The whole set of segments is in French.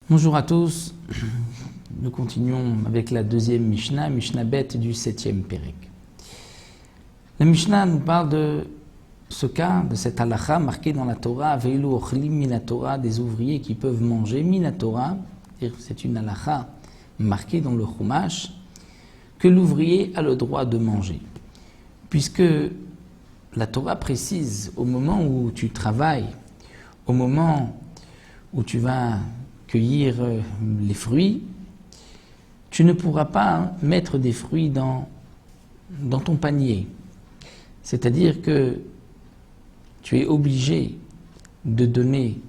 Bonjour à tous, nous continuons avec la deuxième Mishnah, Mishnah Bet du 7e Pérek. La Mishnah nous parle de ce cas, de cette halakha marquée dans la Torah, Veilu ochlim minatora, des ouvriers qui peuvent manger minatora, c'est une halakha marquée dans le Chumash, que l'ouvrier a le droit de manger. Puisque la Torah précise, au moment où tu travailles, au moment où tu vas cueillir les fruits, tu ne pourras pas mettre des fruits dans ton panier. C'est-à-dire que tu es obligé de donner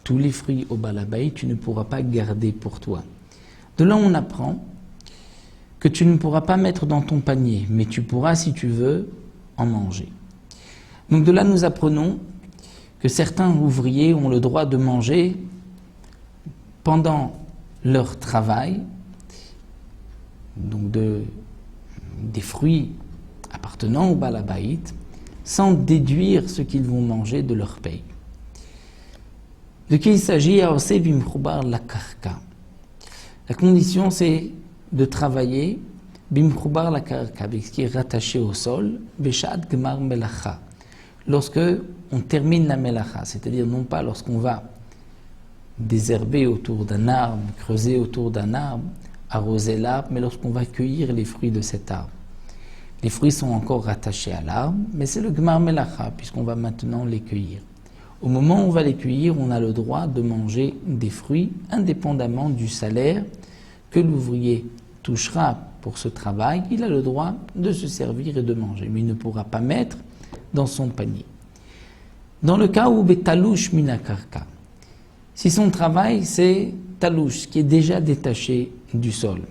tous les fruits au balabay, tu ne pourras pas garder pour toi. De là, on apprend que tu ne pourras pas mettre dans ton panier, mais tu pourras, si tu veux, en manger. Donc de là, nous apprenons que certains ouvriers ont le droit de manger pendant leur travail, donc des fruits appartenant au balabaït, sans déduire ce qu'ils vont manger de leur paye. De qui il s'agit? La condition, c'est de travailler bimchoubar la karka, avec ce qui est rattaché au sol, beshad gmar melacha, lorsque on termine la melacha, c'est-à-dire non pas lorsqu'on va désherber autour d'un arbre, creuser autour d'un arbre, arroser l'arbre, mais lorsqu'on va cueillir les fruits de cet arbre. Les fruits sont encore rattachés à l'arbre, mais c'est le gmar melacha, puisqu'on va maintenant les cueillir. Au moment où on va les cueillir, on a le droit de manger des fruits indépendamment du salaire que l'ouvrier touchera pour ce travail. Il a le droit de se servir et de manger, mais il ne pourra pas mettre dans son panier. Dans le cas où betalouche minakarka, si son travail c'est talouche, qui est déjà détaché du sol,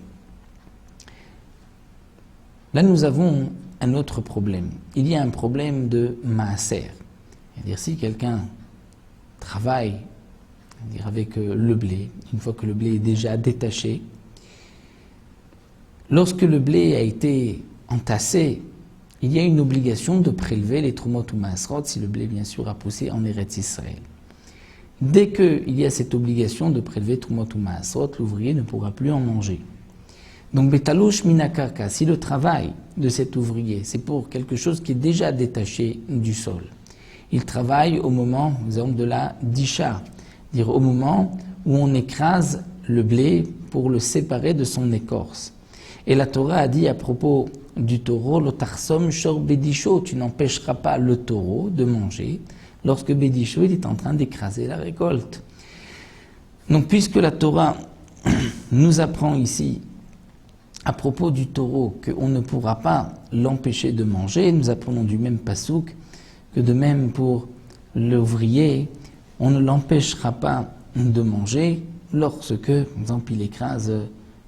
là nous avons un autre problème. Il y a un problème de maaser. C'est-à-dire si quelqu'un travaille avec le blé, une fois que le blé est déjà détaché, lorsque le blé a été entassé, il y a une obligation de prélever les trumot ou maasrot si le blé bien sûr a poussé en Eretz Israël. Dès qu'il y a cette obligation de prélever trumot ou maasrot, l'ouvrier ne pourra plus en manger. Donc betalouche minakarka, si le travail de cet ouvrier c'est pour quelque chose qui est déjà détaché du sol, il travaille au moment, par exemple, de la disha, c'est-à-dire au moment où on écrase le blé pour le séparer de son écorce. Et la Torah a dit à propos du taureau, l'otarsom shor bedisho, tu n'empêcheras pas le taureau de manger lorsque bedisho il est en train d'écraser la récolte. Donc puisque la Torah nous apprend ici à propos du taureau qu'on ne pourra pas l'empêcher de manger, nous apprenons du même pasouk que de même pour l'ouvrier, on ne l'empêchera pas de manger lorsque, par exemple, il écrase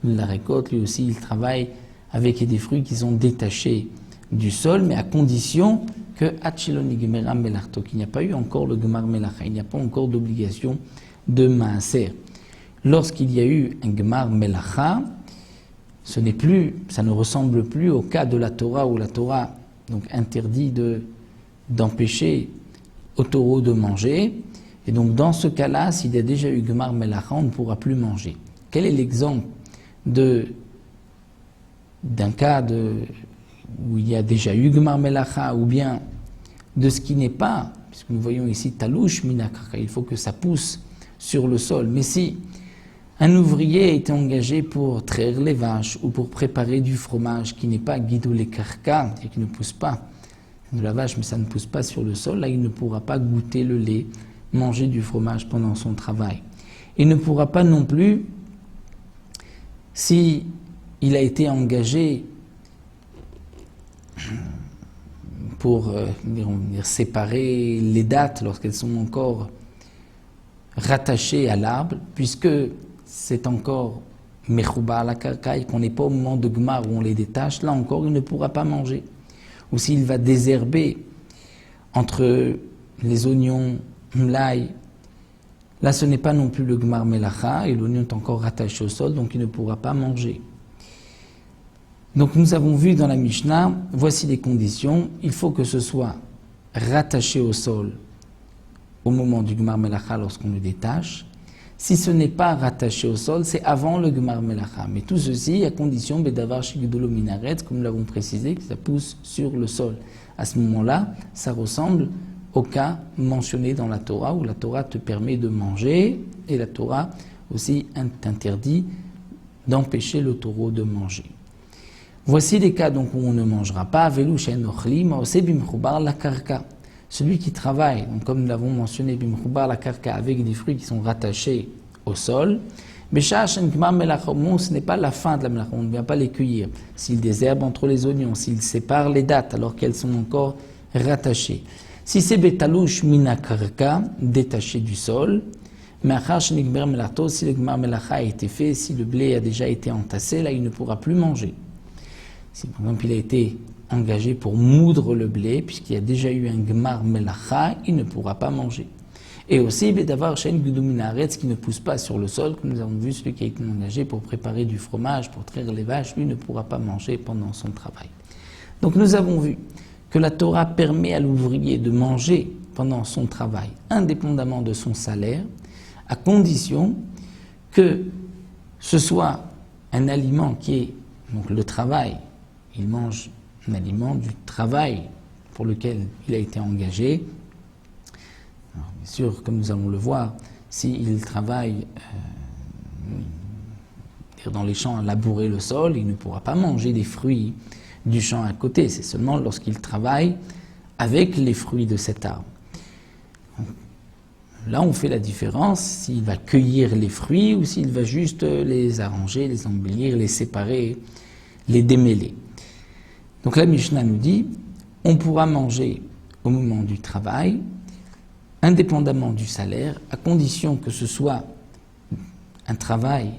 la récolte, lui aussi il travaille avec des fruits qui sont détachés du sol, mais à condition que qu'il n'y a pas eu encore le gemar melacha, il n'y a pas encore d'obligation de maaser. Lorsqu'il y a eu un gemar melacha, ça ne ressemble plus au cas de la Torah où la Torah donc interdit d'empêcher au taureau de manger, et donc dans ce cas-là, s'il y a déjà eu gemar melacha, on ne pourra plus manger. Quel est l'exemple d'un cas où il y a déjà eu gemar melacha, ou bien de ce qui n'est pas, puisque nous voyons ici talouche minakarka, il faut que ça pousse sur le sol, mais si un ouvrier a été engagé pour traire les vaches ou pour préparer du fromage qui n'est pas guidoulé karka, et qui ne pousse pas de la vache, mais ça ne pousse pas sur le sol, là il ne pourra pas goûter le lait, manger du fromage pendant son travail. Il ne pourra pas non plus, si il a été engagé pour séparer les dattes lorsqu'elles sont encore rattachées à l'arbre, puisque c'est encore mechouba à la karka et qu'on n'est pas au moment de gmar où on les détache, là encore il ne pourra pas manger. Ou s'il va désherber entre les oignons, l'ail, là ce n'est pas non plus le gmar melacha et l'oignon est encore rattaché au sol, donc il ne pourra pas manger. Donc nous avons vu dans la Mishnah, voici les conditions, il faut que ce soit rattaché au sol au moment du Gmar Melacha lorsqu'on le détache. Si ce n'est pas rattaché au sol, c'est avant le Gmar Melacha. Mais tout ceci à condition Bedavar Shigdolo Minaret, comme nous l'avons précisé, que ça pousse sur le sol. À ce moment-là, ça ressemble au cas mentionné dans la Torah, où la Torah te permet de manger, et la Torah aussi t'interdit d'empêcher le taureau de manger. Voici les cas donc où on ne mangera pas. Velu she'en ochlim, oseh bimchubar la karka. Celui qui travaille, donc comme nous l'avons mentionné, bimchubar la karka, avec des fruits qui sont rattachés au sol. Besha she'en gmar melacha, ce n'est pas la fin de la melacha, on ne vient pas les cueillir. S'il désherbe entre les oignons, s'il sépare les dattes alors qu'elles sont encore rattachées. Si c'est betalouche mina karka, détaché du sol, mais si le gmar melacha a été fait, si le blé a déjà été entassé, là il ne pourra plus manger. Si par exemple il a été engagé pour moudre le blé, puisqu'il y a déjà eu un gmar melacha, il ne pourra pas manger. Et aussi, bedavar shen guduminaretz, qui ne pousse pas sur le sol, comme nous avons vu, celui qui a été engagé pour préparer du fromage, pour traire les vaches, lui ne pourra pas manger pendant son travail. Donc nous avons vu que la Torah permet à l'ouvrier de manger pendant son travail, indépendamment de son salaire, à condition que ce soit un aliment qui est, donc le travail, il mange un aliment du travail pour lequel il a été engagé. Alors, bien sûr, comme nous allons le voir, s'il travaille dans les champs à labourer le sol, il ne pourra pas manger des fruits du champ à côté. C'est seulement lorsqu'il travaille avec les fruits de cet arbre. Là, on fait la différence s'il va cueillir les fruits ou s'il va juste les arranger, les embellir, les séparer, les démêler. Donc la Mishnah nous dit, on pourra manger au moment du travail, indépendamment du salaire, à condition que ce soit un travail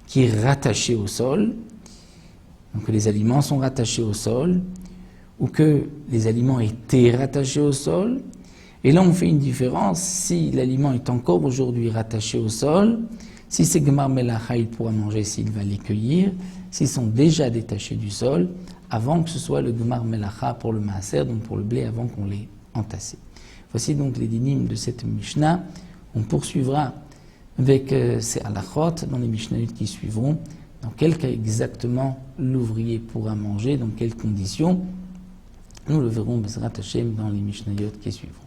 qui est rattaché au sol, donc que les aliments sont rattachés au sol, ou que les aliments étaient rattachés au sol. Et là, on fait une différence. Si l'aliment est encore aujourd'hui rattaché au sol, si c'est Gmar Melacha, il pourra manger s'il va les cueillir. S'ils sont déjà détachés du sol, avant que ce soit le Gmar Melacha pour le Maaser, donc pour le blé, avant qu'on l'ait entassé. Voici donc les dynimes de cette Mishnah. On poursuivra avec ces halachot dans les Mishnayot qui suivront. Dans quel cas exactement l'ouvrier pourra manger, dans quelles conditions. Nous le verrons Bezrat Hashem dans les Mishnayot qui suivront.